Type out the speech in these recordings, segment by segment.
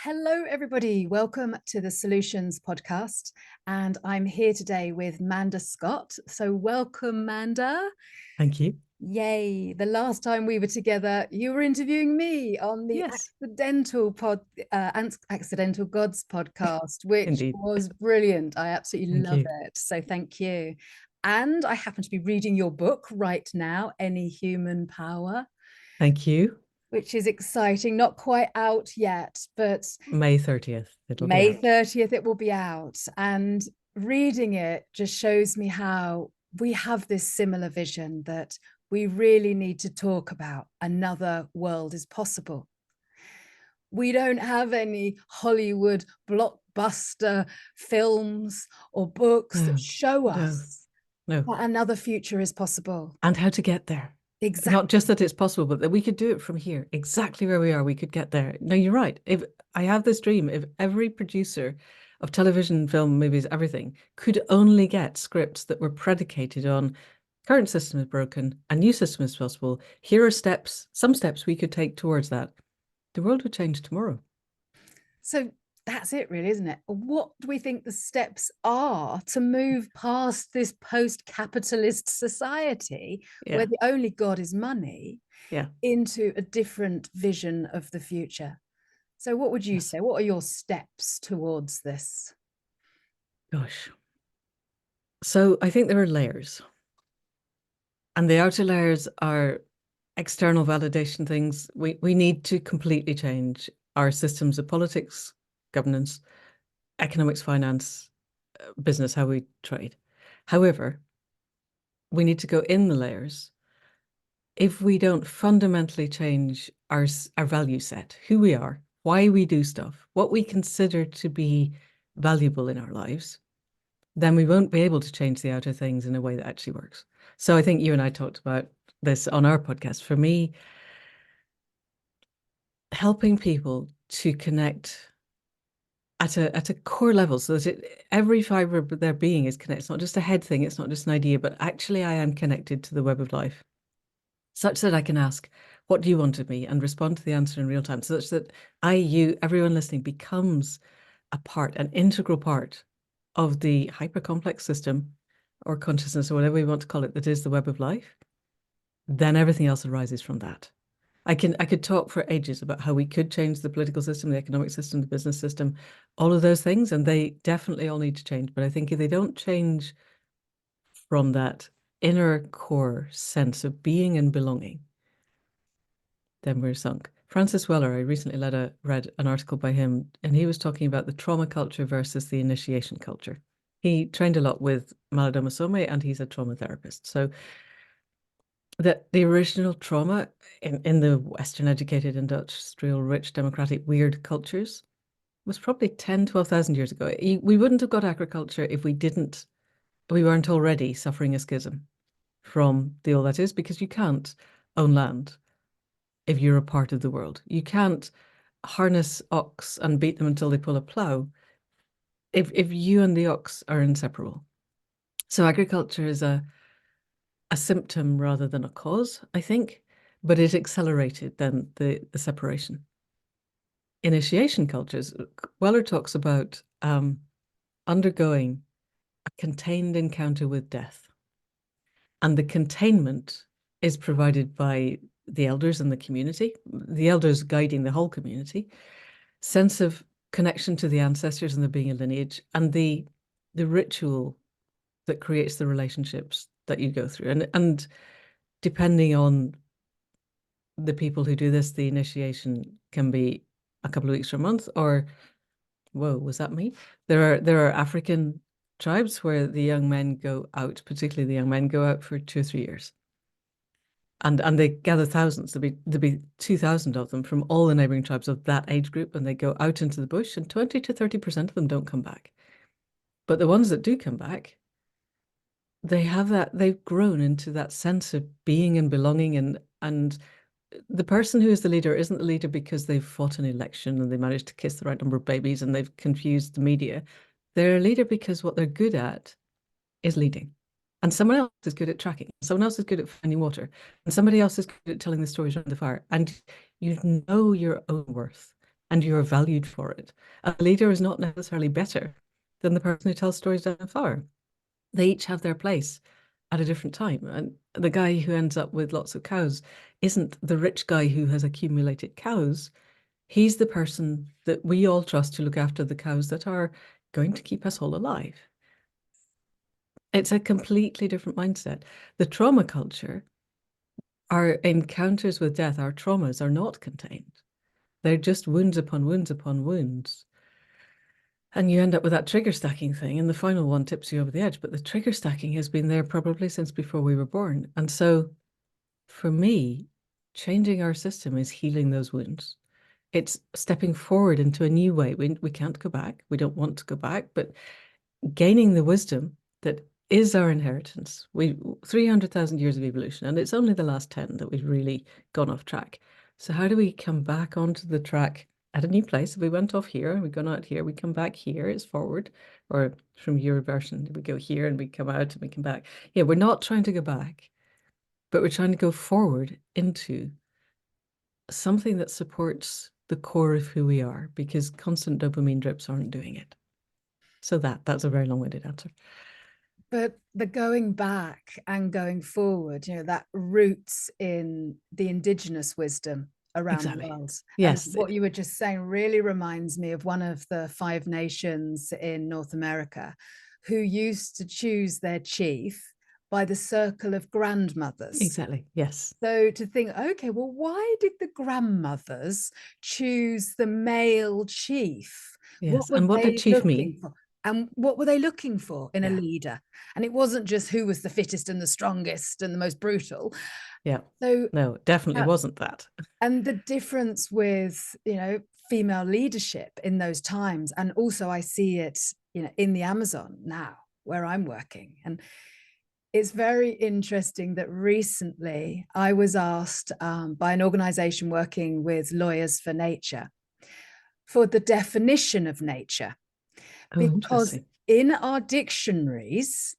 Hello, everybody. Welcome to the Solutions podcast. And I'm here today with Manda Scott. So, welcome, Manda. Thank you. Yay. The last time we were together, you were interviewing me on the Yes, Accidental Gods podcast, which indeed. was brilliant. I absolutely Thank love you. it. So, thank you. And I happen to be reading your book right now, Any Human Power, Thank you. which is exciting. Not quite out yet, but May 30th, it'll be May out. 30th, it will be out. And reading it just shows me how we have this similar vision that we really need to talk about another world is possible. We don't have any Hollywood blockbuster films or books that No, show no, us no. that another future is possible. And how to get there. Not Exactly. just that it's possible, but that we could do it from here, exactly where we are. We could get there. No, you're right. If I have this dream, if every producer of television, film, movies, everything could only get scripts that were predicated on current system is broken, a new system is possible. Here are steps, some steps we could take towards that. The world would change tomorrow. So that's it, really, isn't it? What do we think the steps are to move past this post-capitalist society where Yeah, the only God is money yeah. into a different vision of the future? So, what would you Yes. say? What are your steps towards this? Gosh. So I think there are layers, and the outer layers are external validation things. We need to completely change our systems of politics, governance, economics, finance, business, how we trade. However, we need to go in the layers. If we don't fundamentally change our value set, who we are, why we do stuff, what we consider to be valuable in our lives, then we won't be able to change the outer things in a way that actually works. So I think you and I talked about this on our podcast. For me, helping people to connect at a core level so that every fiber of their being is connected. It's not just a head thing, it's not just an idea, but actually I am connected to the web of life, such that I can ask, what do you want of me? And respond to the answer in real time, such that you, everyone listening, becomes a part, an integral part of the hyper complex system or consciousness or whatever we want to call it, that is the web of life. Then everything else arises from that. I could talk for ages about how we could change the political system, the economic system, the business system, all of those things, and they definitely all need to change. But I think if they don't change from that inner core sense of being and belonging, then we're sunk. Francis Weller, I recently read an article by him, and he was talking about the trauma culture versus the initiation culture. He trained a lot with Malidoma Some, and he's a trauma therapist. So that the original trauma in the Western educated, industrial, rich, democratic, weird cultures was probably 10, 12,000 years ago. We wouldn't have got agriculture if we weren't already suffering a schism from the all that is, because you can't own land if you're a part of the world. You can't harness ox and beat them until they pull a plow if you and the ox are inseparable. So agriculture is a symptom rather than a cause, I think, but it accelerated then the separation. Initiation cultures, Weller talks about undergoing a contained encounter with death. And the containment is provided by the elders in the community, the elders guiding the whole community, sense of connection to the ancestors and there being a lineage, and the ritual that creates the relationships that you go through. And depending on the people who do this, the initiation can be a couple of weeks or a month, or whoa, was that me? There are African tribes where the young men go out, particularly the young men go out for 2 or 3 years. And they gather thousands. There'll be 2,000 of them from all the neighboring tribes of that age group, and they go out into the bush, and 20 to 30% of them don't come back. But the ones that do come back, they've grown into that sense of being and belonging, and the person who is the leader isn't the leader because they've fought an election and they managed to kiss the right number of babies and they've confused the media. They're a leader because what they're good at is leading. And someone else is good at tracking. Someone else is good at finding water. And somebody else is good at telling the stories around the fire. And you know your own worth. and you're valued for it. A leader is not necessarily better than the person who tells stories down the flower. They each have their place at a different time. And the guy who ends up with lots of cows isn't the rich guy who has accumulated cows. He's the person that we all trust to look after the cows that are going to keep us all alive. It's a completely different mindset. The trauma culture, our encounters with death, our traumas are not contained. They're just wounds upon wounds upon wounds. And you end up with that trigger stacking thing, and the final one tips you over the edge. But the trigger stacking has been there probably since before we were born. And so for me, changing our system is healing those wounds. It's stepping forward into a new way. We can't go back. We don't want to go back, but gaining the wisdom that is our inheritance. 300,000 years of evolution, and it's only the last 10 that we've really gone off track. So how do we come back onto the track at a new place? If we went off here and we've gone out here, we come back here, it's forward, or from your version, we go here and we come out and we come back. Yeah, we're not trying to go back, but we're trying to go forward into something that supports the core of who we are, because constant dopamine drips aren't doing it. So that's a very long-winded answer. But the going back and going forward, that roots in the indigenous wisdom around the Exactly. world. And Yes. what you were just saying really reminds me of one of the 5 nations in North America who used to choose their chief by the circle of grandmothers. Exactly. Yes. So to think, okay, well, why did the grandmothers choose the male chief? Yes. What were And what did they chief mean? looking for? And what were they looking for in a Yeah. leader? And it wasn't just who was the fittest and the strongest and the most brutal. Yeah. So No, definitely wasn't that. and the difference with, female leadership in those times. And also I see it, in the Amazon now where I'm working. And it's very interesting that recently I was asked by an organization working with Lawyers for Nature for the definition of nature, Oh, because interesting. in our dictionaries,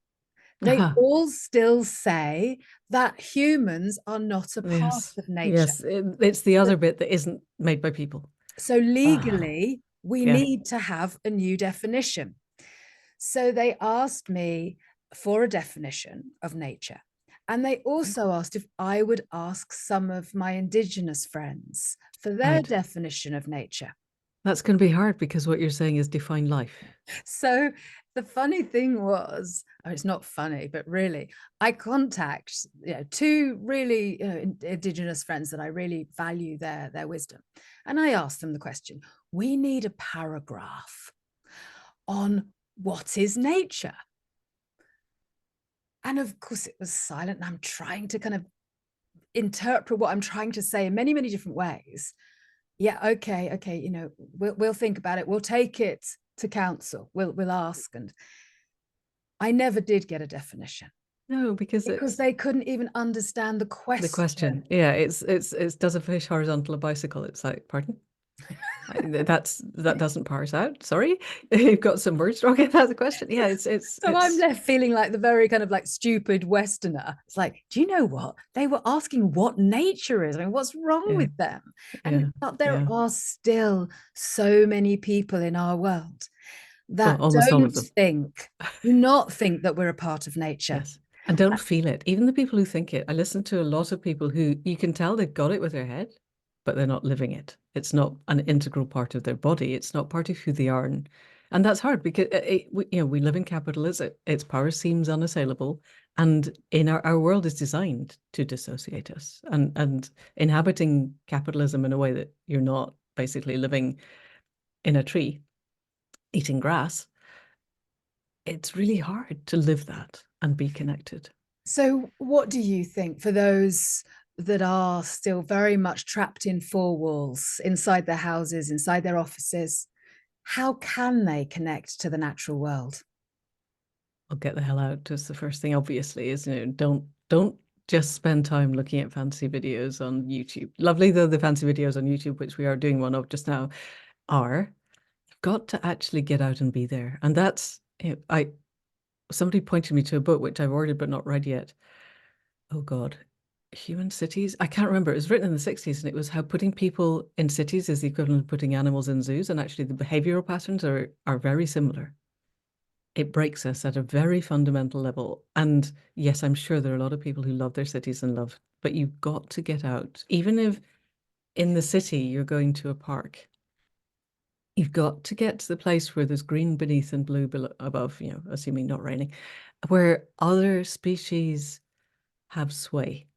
they Uh-huh. all still say that humans are not a part Yes. of nature. Yes. It's the other bit that isn't made by people. So Ah, legally, we yeah. need to have a new definition. So they asked me for a definition of nature. And they also asked if I would ask some of my Indigenous friends for their Right. definition of nature. That's going to be hard because what you're saying is define life. So the funny thing was, oh, it's not funny, but really, I contact 2 really Indigenous friends that I really value their wisdom. And I asked them the question, we need a paragraph on what is nature. And of course it was silent, and I'm trying to kind of interpret what I'm trying to say in many, many different ways. Yeah, okay, we'll think about it. We'll take it to council. We'll ask. And I never did get a definition No, because because it's they couldn't even understand the the question. question. Yeah, it's does a fish horizontal a bicycle? It's like, pardon? That doesn't parse out. Sorry, you've got some words wrong. That's the question. Yeah, So I'm left feeling like the very kind of like stupid Westerner. It's like, do you know what? They were asking what nature is. I mean, what's wrong yeah, with them? yeah, And but there yeah. are still so many people in our world Well, that almost all of them. do not think that we're a part of nature. Yes. And don't feel it. Even the people who think it. I listen to a lot of people who you can tell they've got it with their head, but they're not living it. It's not an integral part of their body. It's not part of who they are. And that's hard because we live in capitalism. Its power seems unassailable. And in our world is designed to dissociate us. And inhabiting capitalism in a way that you're not basically living in a tree, eating grass, it's really hard to live that and be connected. So, what do you think for those that are still very much trapped in 4 walls, inside their houses, inside their offices? How can they connect to the natural world? I'll get the hell out. Just the first thing, obviously, is don't just spend time looking at fancy videos on YouTube. Lovely though the fancy videos on YouTube, which we are doing one of just now, are. You've got to actually get out and be there. And that's I somebody pointed me to a book which I've ordered but not read yet. Oh God. human cities. I can't remember. It was written in the 60s, and it was how putting people in cities is the equivalent of putting animals in zoos, and actually the behavioral patterns are very similar. It breaks us at a very fundamental level. And yes, I'm sure there are a lot of people who love their cities and love, but you've got to get out. Even if in the city you're going to a park, you've got to get to the place where there's green beneath and blue below, above, assuming not raining, where other species have sway,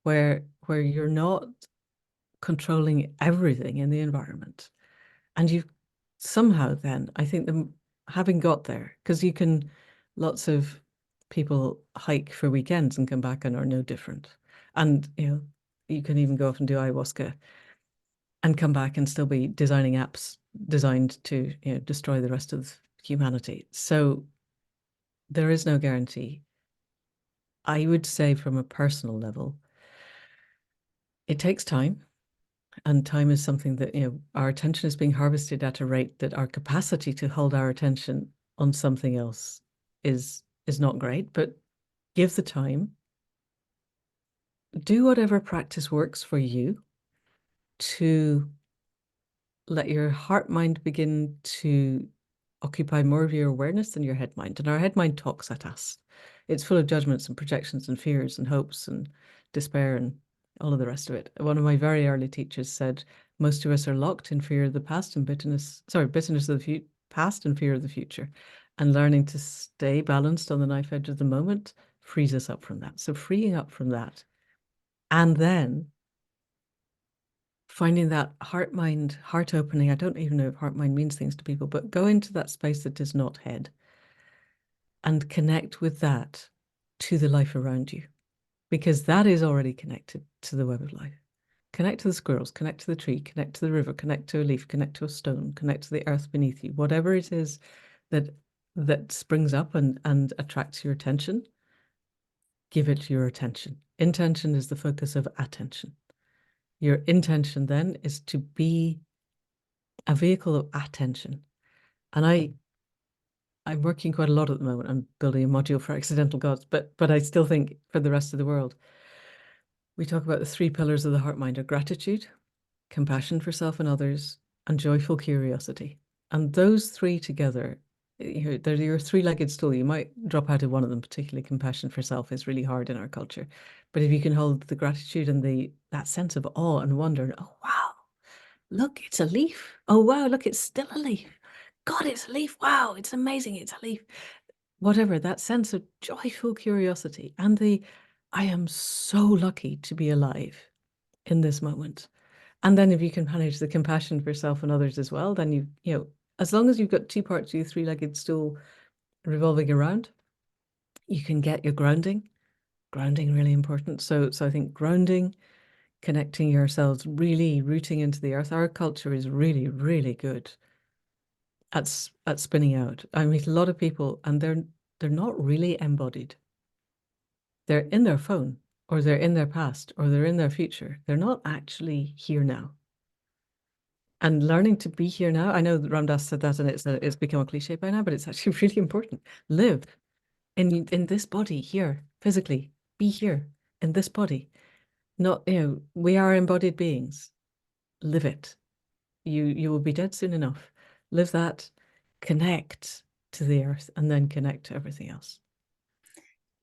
where you're not controlling everything in the environment. And you somehow then, I think them having got there, because lots of people hike for weekends and come back and are no different. And, you can even go off and do ayahuasca and come back and still be designing apps designed to, destroy the rest of humanity. So there is no guarantee. I would say from a personal level, it takes time. And time is something that, our attention is being harvested at a rate that our capacity to hold our attention on something else is not great. But give the time, do whatever practice works for you to let your heart mind begin to occupy more of your awareness than your head mind. And our head mind talks at us. It's full of judgments and projections and fears and hopes and despair and all of the rest of it. One of my very early teachers said, most of us are locked in fear of the past and bitterness of the past and fear of the future. And learning to stay balanced on the knife edge of the moment frees us up from that. So freeing up from that. And then finding that heart opening. I don't even know if heart mind means things to people, but go into that space that is not head and connect with that to the life around you, because that is already connected to the web of life. Connect to the squirrels, connect to the tree, connect to the river, connect to a leaf, connect to a stone, connect to the earth beneath you. Whatever it is that springs up and attracts your attention, give it your attention. Intention is the focus of attention. Your intention then is to be a vehicle of attention. And I'm working quite a lot at the moment. I'm building a module for accidental gods, but I still think for the rest of the world, we talk about the three pillars of the heart mind are gratitude, compassion for self and others, and joyful curiosity. And those three together, they're your three-legged stool. You might drop out of one of them, particularly compassion for self is really hard in our culture. But if you can hold the gratitude and that sense of awe and wonder, and, oh wow, look, it's a leaf. Oh wow, look, it's still a leaf. God, it's a leaf. Wow, it's amazing. It's a leaf. Whatever, that sense of joyful curiosity and I am so lucky to be alive in this moment. And then if you can manage the compassion for self and others as well, then as long as you've got two parts of your three-legged stool revolving around, you can get your grounding. Grounding really important. So I think grounding, connecting yourselves, really rooting into the earth. Our culture is really, really good at spinning out. I meet a lot of people and they're not really embodied. They're in their phone, or they're in their past, or they're in their future. They're not actually here now. And learning to be here now, I know that Ram Dass said that and it's become a cliche by now, but it's actually really important. Live in this body here, physically. Be here in this body. Not, we are embodied beings. Live it. You will be dead soon enough. Live that, connect to the earth, and then connect to everything else.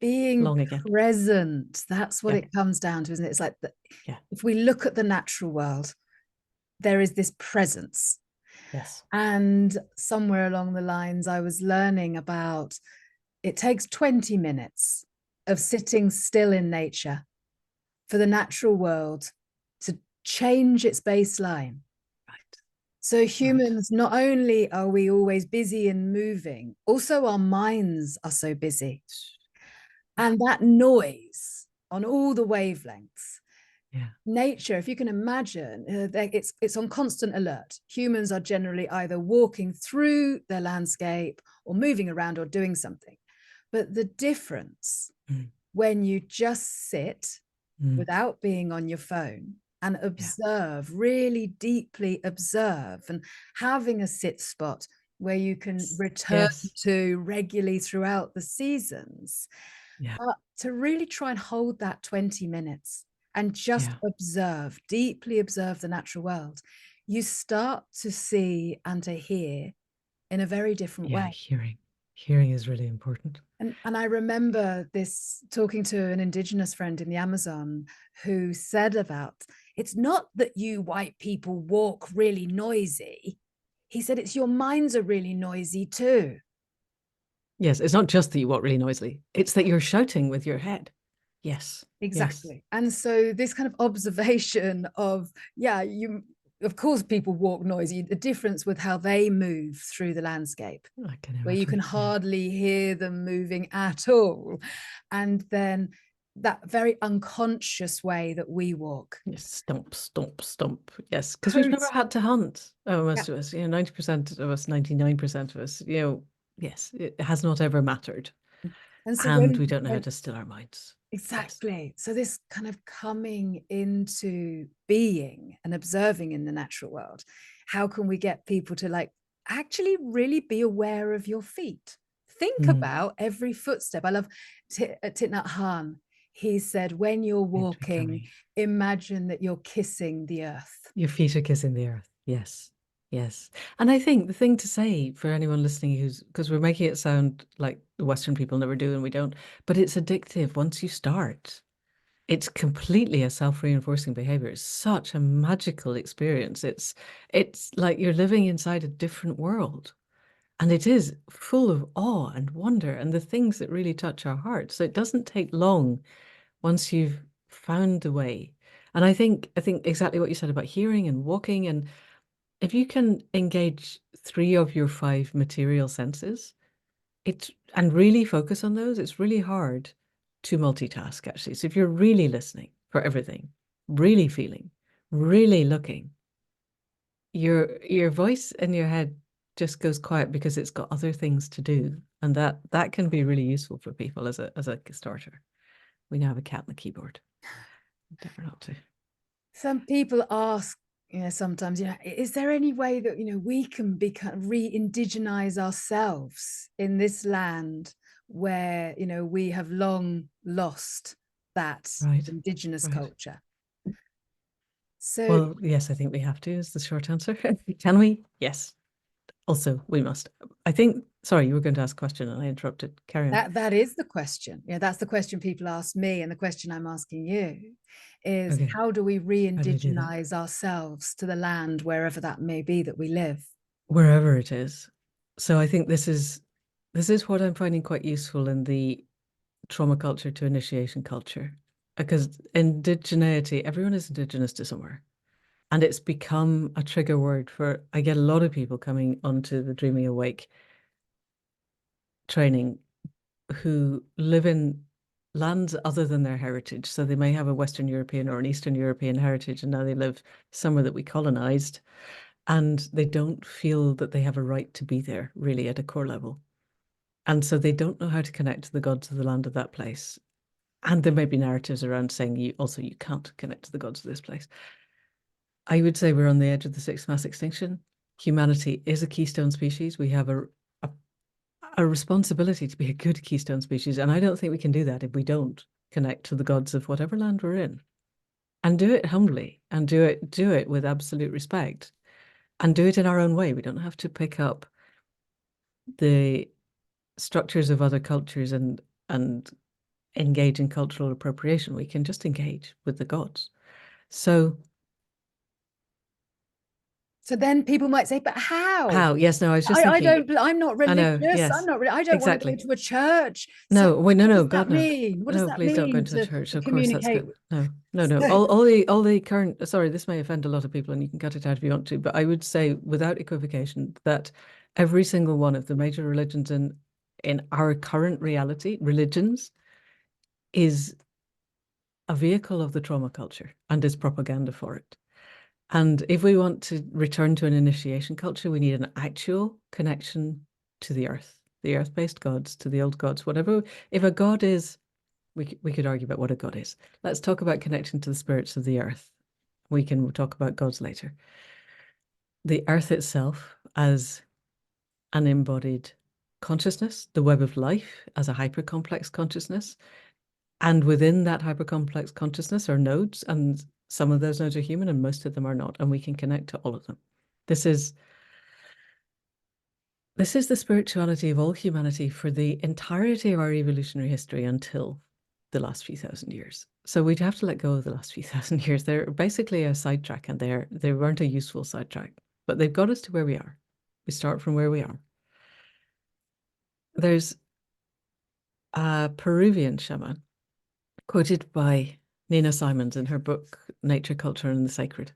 Being Long again. present, that's what Yeah. it comes down to, isn't it? It's like Yeah. if we look at the natural world, there is this presence. Yes. And somewhere along the lines, I was learning about it takes 20 minutes of sitting still in nature for the natural world to change its baseline. Right. So Right. humans, not only are we always busy and moving, also our minds are so busy. Yeah. And that noise on all the wavelengths, Yeah. nature, if you can imagine, it's on constant alert. Humans are generally either walking through their landscape or moving around or doing something. But the difference when you just sit without being on your phone and Yeah. observe, really deeply observe, and having a sit spot where you can return Yes. to regularly throughout the seasons, Yeah. to really try and hold that 20 minutes and just Yeah. observe, deeply observe the natural world, you start to see and to hear in a very different Yeah, way. hearing. Hearing is really important. And I remember this talking to an indigenous friend in the Amazon who said about, it's not that you white people walk really noisy. He said, it's your minds are really noisy too. Yes, it's not just that you walk really noisily, it's that you're shouting with your head. Yes, yes. Exactly. And so this kind of observation of, yeah, you, of course, people walk noisy, the difference with how they move through the landscape, I can where you can imagine. Yeah. hardly hear them moving at all. And then that very unconscious way that we walk. Yes, stomp, stomp, stomp. Yes, because we've never Totally. had to hunt. Oh, Yeah. most of us, 90% of us, 99% of us, yes, it has not ever mattered. And so And we don't know how to still our minds. Yes. exactly. So this kind of coming into being and observing in the natural world, how can we get people to like actually really be aware of your feet? Think Mm. about every footstep. I love Thich Nhat Hanh. He said, when you're It's walking, becoming. imagine that you're kissing the earth. Your feet are kissing the earth. Yes. Yes. And I think the thing to say for anyone listening who's, because we're making it sound like the Western people never do and we don't, but it's addictive once you start. It's completely a self-reinforcing behavior. It's such a magical experience. It's like you're living inside a different world. And it is full of awe and wonder and the things that really touch our hearts. So it doesn't take long once you've found a way. And I think exactly what you said about hearing and walking. And if you can engage 3 of your 5 material senses, it's and really focus on those, it's really hard to multitask actually. So if you're really listening for everything, really feeling, really looking, your voice in your head just goes quiet because it's got other things to do. And that can be really useful for people as a starter. We now have a cat on the keyboard. Never not to. Some people ask, sometimes, is there any way that, we can become re-indigenize ourselves in this land where, we have long lost that Right. indigenous Right. culture? So Well, yes, I think we have to is the short answer. Can we? Yes. Also, we must. I think, sorry, you were going to ask a question and I interrupted. Carry on. that is the question. That's the question people ask me, and the question I'm asking you is, Okay. how do we How do we do that? re-indigenize ourselves to the land wherever that may be that we live? Wherever it is. So I think this is what I'm finding quite useful in the trauma culture to initiation culture. Because indigeneity, everyone is indigenous to somewhere. And it's become a trigger word for, I get a lot of people coming onto the Dreaming Awake training who live in lands other than their heritage. So they may have a Western European or an Eastern European heritage, and now they live somewhere that we colonized, and they don't feel that they have a right to be there, really, at a core level. And so they don't know how to connect to the gods of the land of that place. And there may be narratives around saying you can't connect to the gods of this place. I would say we're on the edge of the sixth mass extinction. Humanity is a keystone species. We have a responsibility to be a good keystone species. And I don't think we can do that if we don't connect to the gods of whatever land we're in. And do it humbly and do it with absolute respect. And do it in our own way. We don't have to pick up the structures of other cultures and engage in cultural appropriation. We can just engage with the gods. So So then people might say, but how? how? Yes, no, I was just I thinking, don't, I'm not I know, religious. I'm yes, not really, I don't want to go exactly. to a church. So No, wait, no, what no, does that God, no. mean? What does No, that please don't go mean into a church. to Of course, that's communicate? good. No, no, no. So, All the current, sorry, this may offend a lot of people and you can cut it out if you want to, but I would say without equivocation that every single one of the major religions in our current reality, religions, is a vehicle of the trauma culture and is propaganda for it. And if we want to return to an initiation culture, we need an actual connection to the earth-based gods, to the old gods, whatever. If a god is, we could argue about what a god is. Let's talk about connection to the spirits of the earth. We can talk about gods later. The earth itself as an embodied consciousness, the web of life as a hyper complex consciousness, And within that hypercomplex consciousness are nodes, and some of those nodes are human and most of them are not, and we can connect to all of them. This is the spirituality of all humanity for the entirety of our evolutionary history until the last few thousand years. So we'd have to let go of the last few thousand years. They're basically a sidetrack, and they weren't a useful sidetrack, but they've got us to where we are. We start from where we are. There's a Peruvian shaman quoted by Nina Simons in her book Nature, Culture, and the Sacred.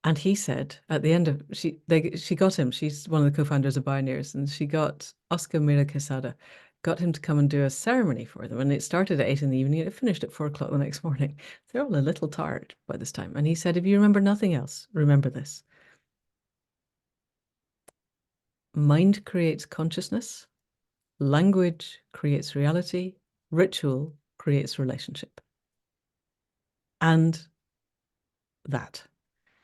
And he said at the end of she got him. She's one of the co-founders of Bioneers, and she got Oscar Mira Quesada, got him to come and do a ceremony for them. And it started at 8 in the evening, and it finished at 4 o'clock the next morning. They're all a little tired by this time. And he said, if you remember nothing else, remember this: mind creates consciousness, language creates reality, ritual creates relationship. And that.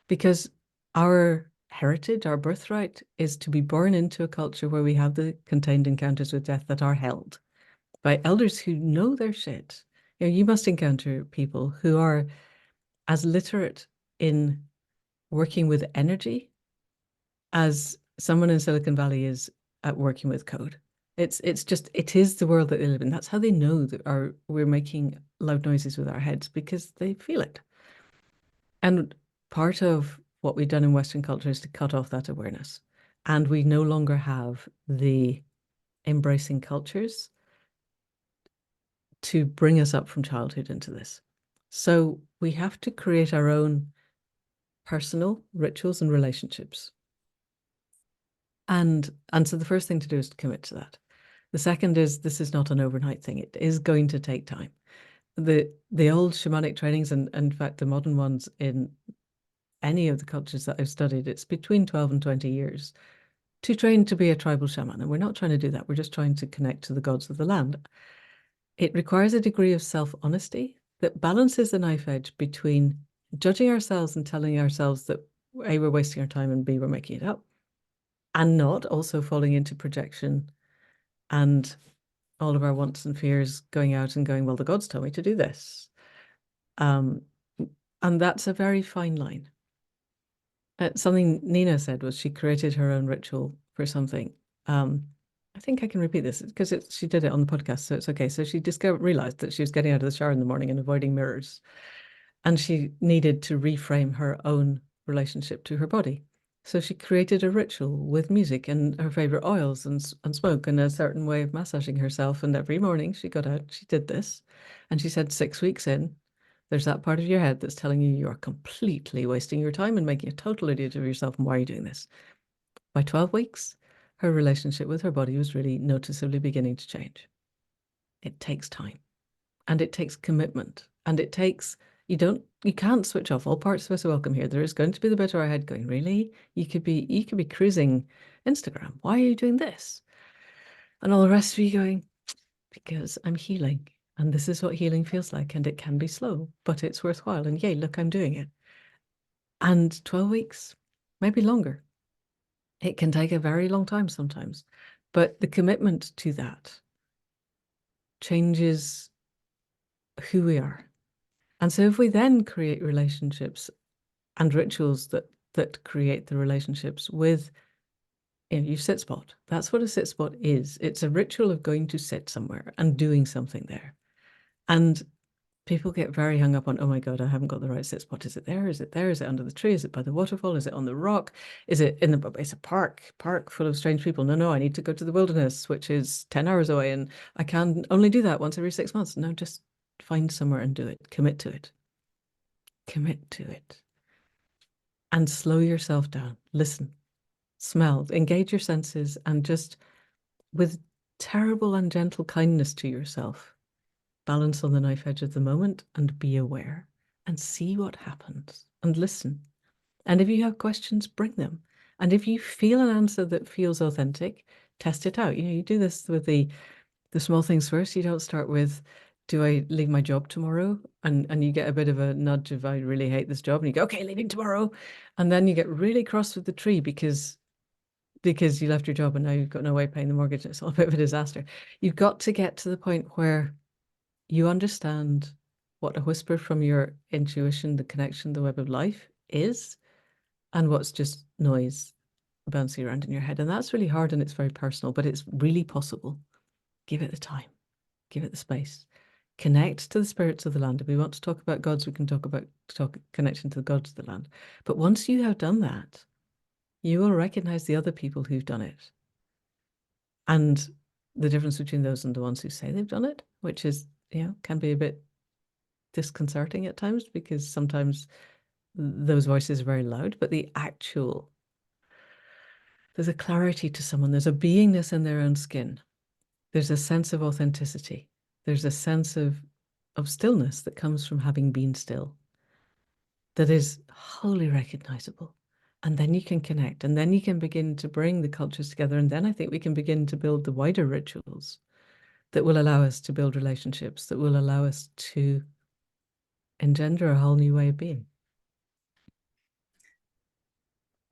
Because our heritage, our birthright, is to be born into a culture where we have the contained encounters with death that are held by elders who know their shit. You know, you must encounter people who are as literate in working with energy as someone in Silicon Valley is at working with code. It's just, it is the world that they live in. That's how they know that we're making loud noises with our heads, because they feel it. And part of what we've done in Western culture is to cut off that awareness. And we no longer have the embracing cultures to bring us up from childhood into this. So we have to create our own personal rituals and relationships. And so the first thing to do is to commit to that. The second is, this is not an overnight thing. It is going to take time. The old shamanic trainings, and in fact the modern ones in any of the cultures that I've studied, it's between 12 and 20 years to train to be a tribal shaman. And we're not trying to do that. We're just trying to connect to the gods of the land. It requires a degree of self-honesty that balances the knife edge between judging ourselves and telling ourselves that A, we're wasting our time, and B, we're making it up, and not also falling into projection and all of our wants and fears going out and going, well, the gods told me to do this. And that's a very fine line. Something Nina said was she created her own ritual for something. I think I can repeat this because she did it on the podcast, so it's okay. So she realized that she was getting out of the shower in the morning and avoiding mirrors, and she needed to reframe her own relationship to her body. So she created a ritual with music and her favorite oils and smoke and a certain way of massaging herself. And every morning she got out, she did this, and she said 6 weeks in, there's that part of your head that's telling you you are completely wasting your time and making a total idiot of yourself. And why are you doing this? By 12 weeks, her relationship with her body was really noticeably beginning to change. It takes time, and it takes commitment, and it takes, you can't switch off. All parts of us are welcome here. There is going to be the bit of our head going, really? You could be cruising Instagram. Why are you doing this? And all the rest of you going, because I'm healing. And this is what healing feels like. And it can be slow, but it's worthwhile. And yay, look, I'm doing it. And 12 weeks, maybe longer. It can take a very long time sometimes. But the commitment to that changes who we are. And so if we then create relationships and rituals that create the relationships with, you sit spot. That's what a sit spot is. It's a ritual of going to sit somewhere and doing something there. And people get very hung up on, oh my God, I haven't got the right sit spot. Is it there? Is it there? Is it under the tree? Is it by the waterfall? Is it on the rock? Is it it's a park full of strange people. No, I need to go to the wilderness, which is 10 hours away. And I can only do that once every 6 months. No, just find somewhere and do it. Commit to it. Commit to it. And slow yourself down. Listen, smell, engage your senses, and just with terrible and gentle kindness to yourself, balance on the knife edge of the moment and be aware and see what happens and listen. And if you have questions, bring them. And if you feel an answer that feels authentic, test it out. You do this with the small things first. You don't start with, do I leave my job tomorrow? And you get a bit of a nudge of, I really hate this job. And you go, okay, leaving tomorrow. And then you get really cross with the tree because you left your job and now you've got no way of paying the mortgage. It's all a bit of a disaster. You've got to get to the point where you understand what a whisper from your intuition, the connection, the web of life is, and what's just noise bouncing around in your head. And that's really hard and it's very personal, but it's really possible. Give it the time, give it the space. Connect to the spirits of the land. If we want to talk about gods, we can talk about connection to the gods of the land. But once you have done that, you will recognize the other people who've done it. And the difference between those and the ones who say they've done it, which is, can be a bit disconcerting at times because sometimes those voices are very loud, but there's a clarity to someone, there's a beingness in their own skin. There's a sense of authenticity. There's a sense of stillness that comes from having been still that is wholly recognizable. And then you can connect, and then you can begin to bring the cultures together. And then I think we can begin to build the wider rituals that will allow us to build relationships, that will allow us to engender a whole new way of being.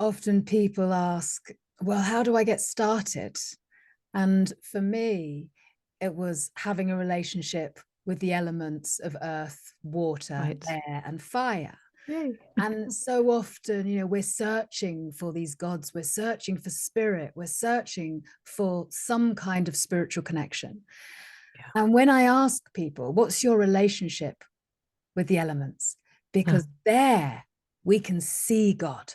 Often people ask, well, how do I get started? And for me, it was having a relationship with the elements of earth, water, Right. air, and fire. Yay. And so often, we're searching for these gods, we're searching for spirit, we're searching for some kind of spiritual connection. Yeah. And when I ask people, what's your relationship with the elements? Because there we can see God.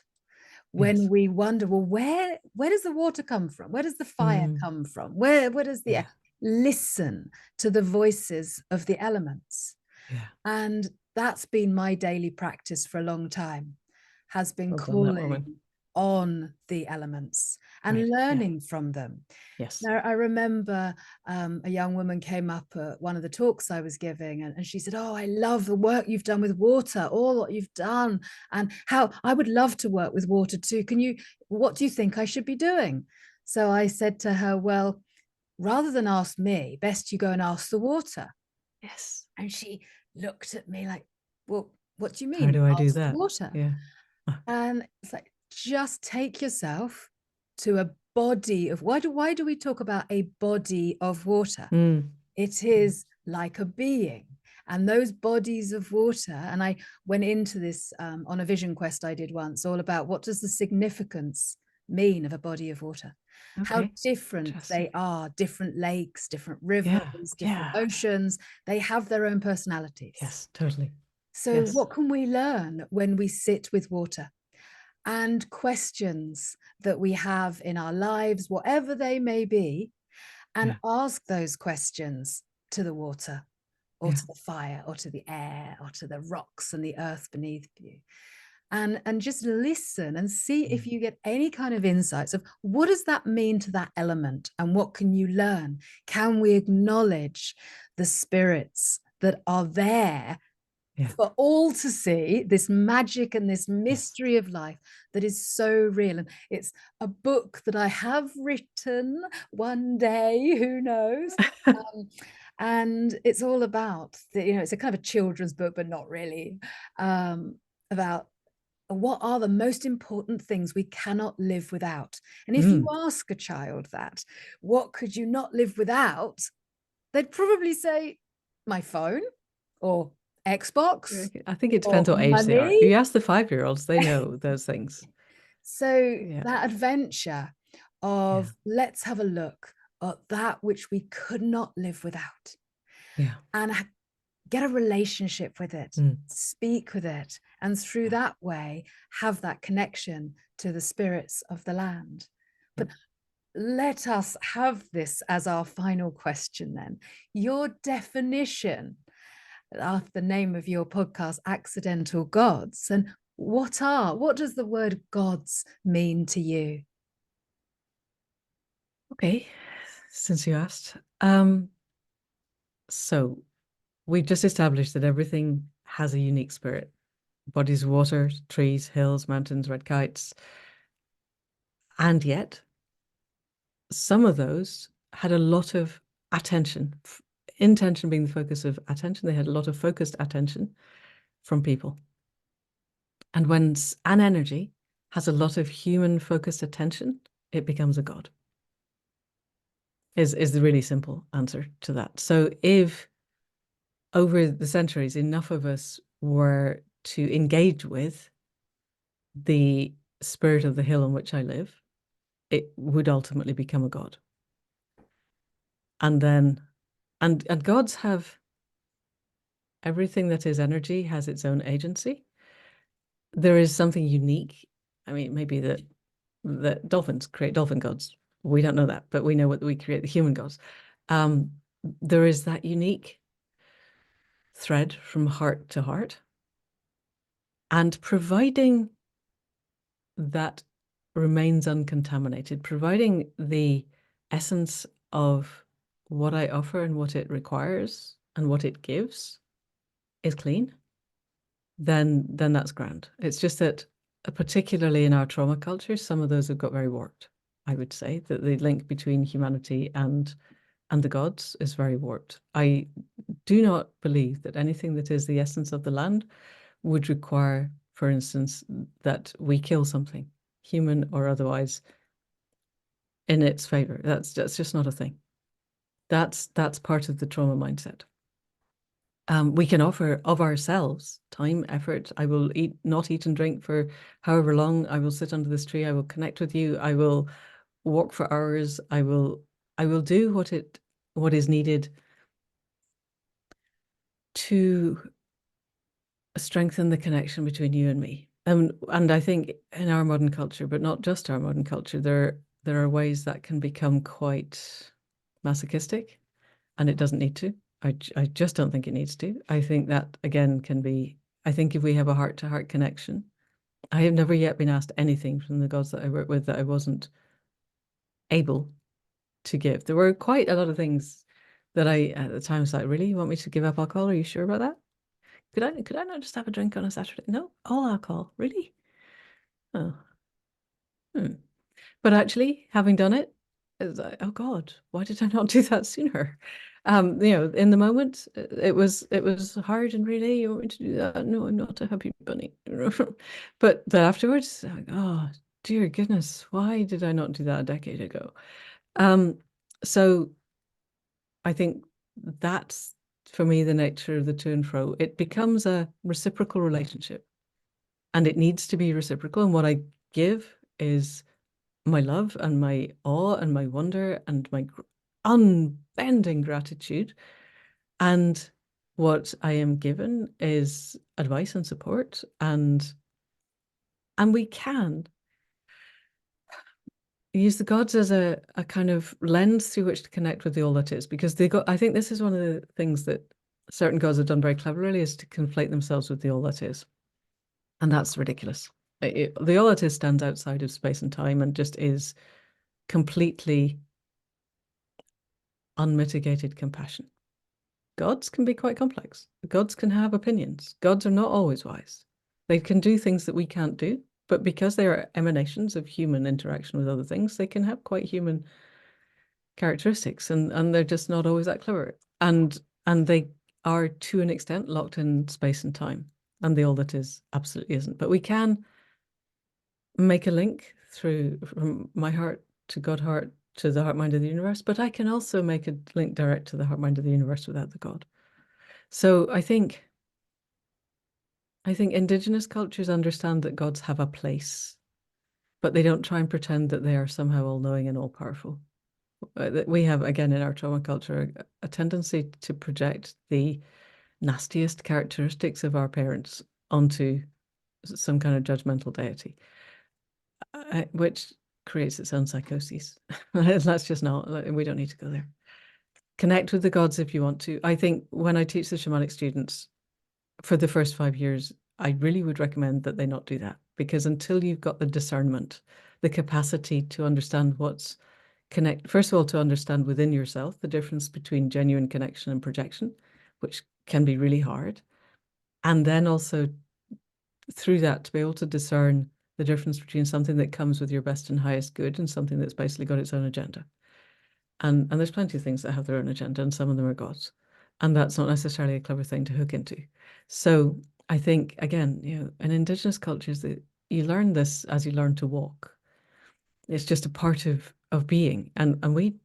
When Yes. we wonder, well, where does the water come from? Where does the fire come from? Where does the listen to the voices of the elements? Yeah. And that's been my daily practice for a long time, has been Well done, that woman. calling on the elements and learning from them. Yes. Now, I remember a young woman came up at one of the talks I was giving, and she said, oh, I love the work you've done with water, all what you've done, and how I would love to work with water too. What do you think I should be doing? So I said to her, well, rather than ask me, best you go and ask the water. Yes. And she looked at me like, well, what do you How mean? do I do Ask the that? water. Yeah. And it's like, just take yourself to a body of, why do we talk about a body of water? It is like a being. And those bodies of water, and I went into this on a vision quest I did once, all about what does the significance mean of a body of water? How different they are, different lakes, different rivers, different oceans, they have their own personalities. Yes, totally. So what can we learn when we sit with water? And questions that we have in our lives, whatever they may be, and ask those questions to the water or to the fire or to the air or to the rocks and the earth beneath you. And just listen and see if you get any kind of insights of what does that mean to that element and what can you learn? Can we acknowledge the spirits that are there for all to see, this magic and this mystery of life that is so real? And it's a book that I have written one day, who knows? And it's all about, it's a kind of a children's book, but not really, about what are the most important things we cannot live without. And if you ask a child that, what could you not live without? They'd probably say, my phone or Xbox. I think it depends what age they are. If you ask the 5-year-olds, they know those things. So that adventure of let's have a look at that which we could not live without. And get a relationship with it, speak with it, and through that way, have that connection to the spirits of the land. But let us have this as our final question then. Your definition of the name of your podcast, Accidental Gods, and what does the word gods mean to you? Okay, since you asked. So we've just established that everything has a unique spirit. Bodies of water, trees, hills, mountains, red kites. And yet, some of those had a lot of attention, intention being the focus of attention. They had a lot of focused attention from people. And when an energy has a lot of human focused attention, it becomes a god. Is the really simple answer to that. So if over the centuries, enough of us were to engage with the spirit of the hill on which I live, it would ultimately become a god. And then, and gods have everything that is energy has its own agency. There is something unique. I mean, maybe that dolphins create dolphin gods. We don't know that, but we know what we create the human gods. Um, there is that unique thread from heart to heart, and providing that remains uncontaminated, providing the essence of what I offer and what it requires and what it gives is clean, then that's grand. It's just that, particularly in our trauma culture, some of those have got very warped. I would say that the link between humanity and the gods is very warped. I do not believe that anything that is the essence of the land would require, for instance, that we kill something, human or otherwise, in its favor. That's just not a thing. That's part of the trauma mindset. We can offer of ourselves time, effort. I will not eat and drink for however long. I will sit under this tree. I will connect with you. I will walk for hours. I will do what is needed to strengthen the connection between you and me. And I think in our modern culture, but not just our modern culture, there are ways that can become quite masochistic, and it doesn't need to. I just don't think it needs to. I think that again can be. I think if we have a heart-to-heart connection, I have never yet been asked anything from the gods that I work with that I wasn't able to give. There were quite a lot of things that I at the time was like, really, you want me to give up alcohol? Are you sure about that? Could I not just have a drink on a Saturday? No, all alcohol, really? Oh, hmm. But actually, having done it, it's like, oh God, why did I not do that sooner? In the moment, it was hard and really, you want me to do that? No, I'm not a happy bunny. But afterwards, like, oh dear goodness, why did I not do that a decade ago? Um, so I think that's for me the nature of the to and fro. It becomes a reciprocal relationship, and it needs to be reciprocal. And what I give is my love and my awe and my wonder and my unbending gratitude. And what I am given is advice and support, and we can use the gods as a kind of lens through which to connect with the all that is, because I think this is one of the things that certain gods have done very cleverly, is to conflate themselves with the all that is. And that's ridiculous. The all that is stands outside of space and time and just is completely unmitigated compassion. Gods can be quite complex. Gods can have opinions. Gods are not always wise. They can do things that we can't do, but because they are emanations of human interaction with other things, they can have quite human characteristics, and they're just not always that clever. And they are to an extent locked in space and time, and the all that is absolutely isn't. But we can make a link through from my heart to God heart to the heart mind of the universe, but I can also make a link direct to the heart mind of the universe without the God. So I think indigenous cultures understand that gods have a place, but they don't try and pretend that they are somehow all-knowing and all-powerful. We have, again, in our trauma culture, a tendency to project the nastiest characteristics of our parents onto some kind of judgmental deity, which creates its own psychoses. That's just not, we don't need to go there. Connect with the gods if you want to. I think when I teach the shamanic students for the first 5 years, I really would recommend that they not do that, because until you've got the discernment, the capacity to understand first of all, to understand within yourself the difference between genuine connection and projection, which can be really hard. And then also through that to be able to discern the difference between something that comes with your best and highest good and something that's basically got its own agenda. And there's plenty of things that have their own agenda, and some of them are gods. And that's not necessarily a clever thing to hook into. So I think, again, in indigenous cultures, that you learn this as you learn to walk. It's just a part of being. And we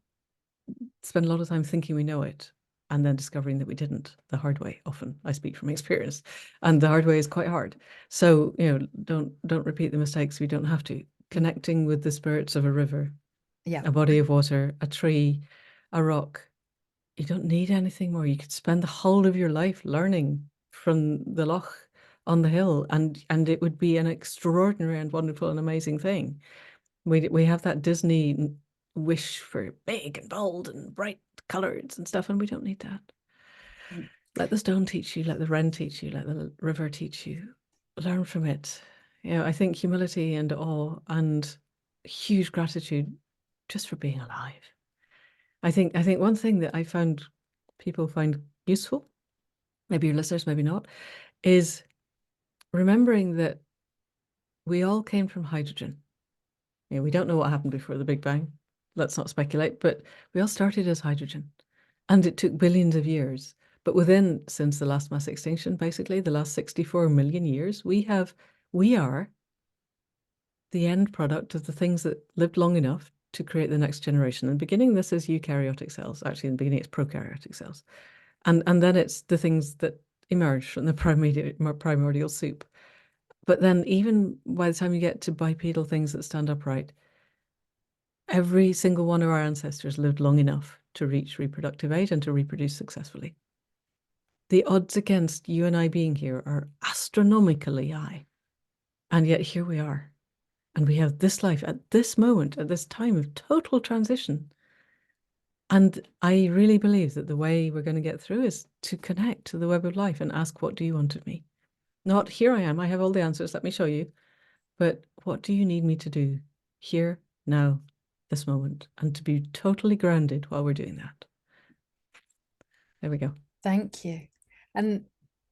spend a lot of time thinking we know it. and then discovering that we didn't the hard way. Often, I speak from experience, and the hard way is quite hard. So, don't repeat the mistakes we don't have to. Connecting with the spirits of a river, Yeah. a body of water, a tree, a rock. You don't need anything more. You could spend the whole of your life learning from the loch on the hill, and it would be an extraordinary and wonderful and amazing thing. We have that Disney wish for big and bold and bright colors and stuff, and we don't need that. Mm. Let the stone teach you, let the wren teach you, let the river teach you. Learn from it. I think humility and awe and huge gratitude just for being alive. I think one thing that I found people find useful, maybe your listeners, maybe not, is remembering that we all came from hydrogen. We don't know what happened before the Big Bang. Let's not speculate, but we all started as hydrogen. And it took billions of years. But since the last mass extinction, basically, the last 64 million years, we are the end product of the things that lived long enough to create the next generation. In the beginning, this is eukaryotic cells. Actually, in the beginning, it's prokaryotic cells. And then it's the things that emerge from the primordial soup. But then even by the time you get to bipedal things that stand upright, every single one of our ancestors lived long enough to reach reproductive age and to reproduce successfully. The odds against you and I being here are astronomically high. And yet here we are. And we have this life at this moment, at this time of total transition. And I really believe that the way we're going to get through is to connect to the web of life and ask, what do you want of me? Not, here I am, I have all the answers, let me show you. But what do you need me to do here, now, this moment? And to be totally grounded while we're doing that. There we go. Thank you. And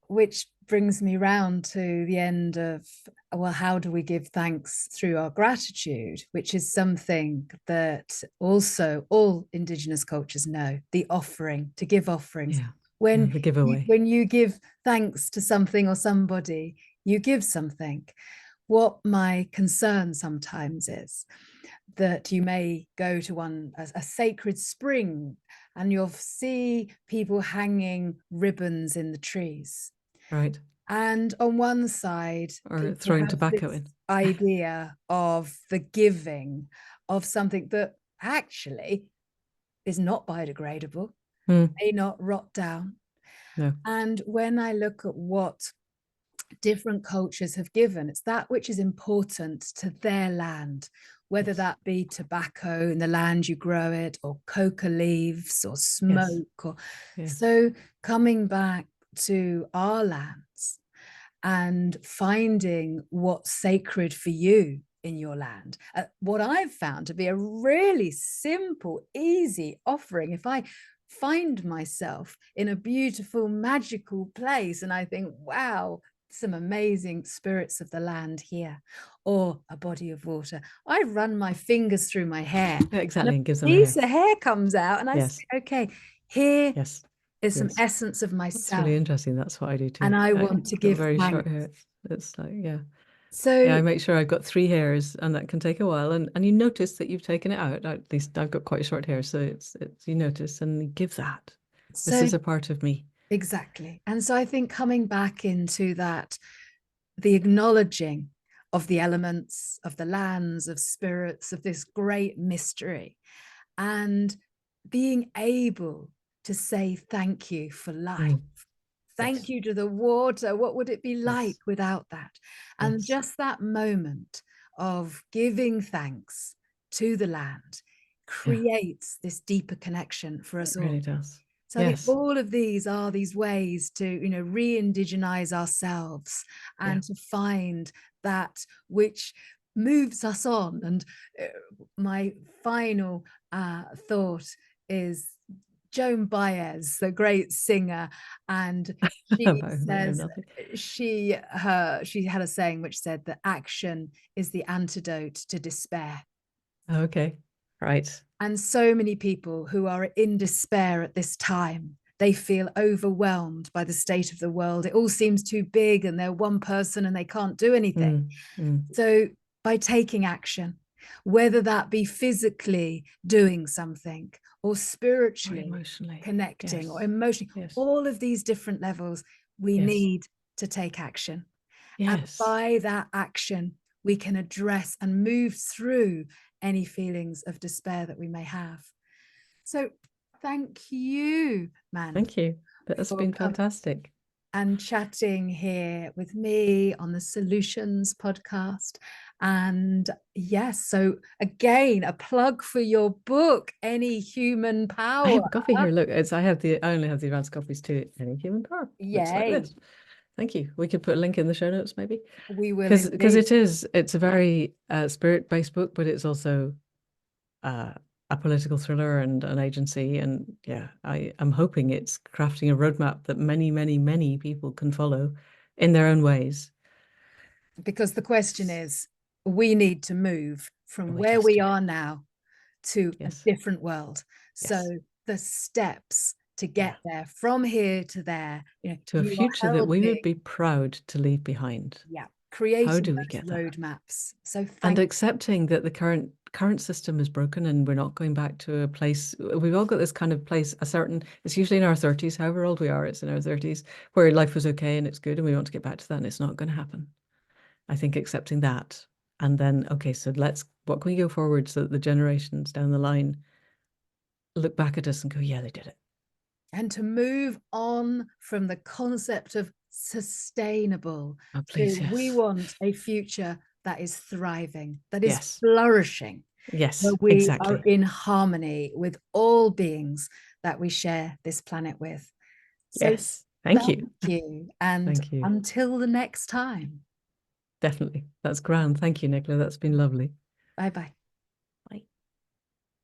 which brings me round to the end of, well, how do we give thanks through our gratitude, which is something that also all Indigenous cultures know, the offering, to give offerings. Yeah. When The giveaway. when you give thanks to something or somebody, you give something. What my concern sometimes is that you may go to a sacred spring and you'll see people hanging ribbons in the trees. Right. And on one side, Or people throwing have tobacco this in. idea of the giving of something that actually is not biodegradable, may not rot down. No. And when I look at what different cultures have given, it's that which is important to their land, whether Yes. that be tobacco in the land you grow it, or coca leaves, or smoke, Yes. or Yes. so coming back to our lands and finding what's sacred for you in your land. What I've found to be a really simple, easy offering, if I find myself in a beautiful, magical place and I think, wow, some amazing spirits of the land here, or a body of water, I run my fingers through my hair. Exactly. And gives them A a piece hair. of hair comes out and I Yes. say, okay, here Yes. is some Yes. essence of That's myself. really interesting. That's what I do too. And I I've want to got give very short thanks. hair. It's like, yeah. So Yeah, I make sure I've got 3 hairs, and that can take a while. And you notice that you've taken it out. At least I've got quite short hair, so it's you notice and you give that. This so is a part of me. exactly. And so I think coming back into that, the acknowledging of the elements, of the lands, of spirits, of this great mystery, and being able to say thank you for life. Thank Yes. you to the water. What would it be like Yes. without that? And Yes. just that moment of giving thanks to the land Yeah. creates this deeper connection for It us all. really does. So I think Yes. all of these are these ways to, re-indigenize ourselves Yeah. and to find that which moves us on. And my final thought is Joan Baez, the great singer, and she I know says nothing. she had a saying which said that action is the antidote to despair. Okay. Right. And so many people who are in despair at this time, they feel overwhelmed by the state of the world. It all seems too big and they're one person and they can't do anything. Mm. So by taking action, whether that be physically doing something or Or spiritually emotionally. connecting or Yes. emotionally, Yes. all of these different levels, we Yes. need to take action. And Yes. by that action, we can address and move through any feelings of despair that we may have. So thank you, Manda, Thank you. That's for been coming fantastic. and chatting here with me on the Solutions podcast. And yes, so again, a plug for your book, Any Human I Power. have a copy here. Look, I only have the advanced copies to Any Human Power. Looks like Yay. this. Thank you. We could put a link in the show notes, maybe. We will Because indeed. it's a very spirit-based book, but it's also uh, a political thriller and an agency. And yeah, I'm hoping it's crafting a roadmap that many, many, many people can follow in their own ways. Because the question is, we need to move from We where just we do. are now to a Yes. different world. So Yes. the steps to Yeah. get there from here to there, To a you are future that we helping, would be proud to leave behind. yeah, How creating do we those get there? roadmaps. So And thank accepting that the current system is broken and we're not going back to a place. We've all got this kind of place, it's usually in our 30s, however old we are, it's in our 30s, where life was okay and it's good and we want to get back to that and it's not going to happen. I think accepting that and then, okay, so what can we go forward so that the generations down the line look back at us and go, yeah, they did it. and to move on from the concept of sustainable Oh, to please, we yes. want a future that is thriving, that is Yes. flourishing, where Yes, we are exactly. in harmony with all beings that we share this planet with. So Yes. Thank thank you. you. And Thank you. until the next time, Definitely. That's grand. Thank you, Nicola. That's been lovely. bye bye.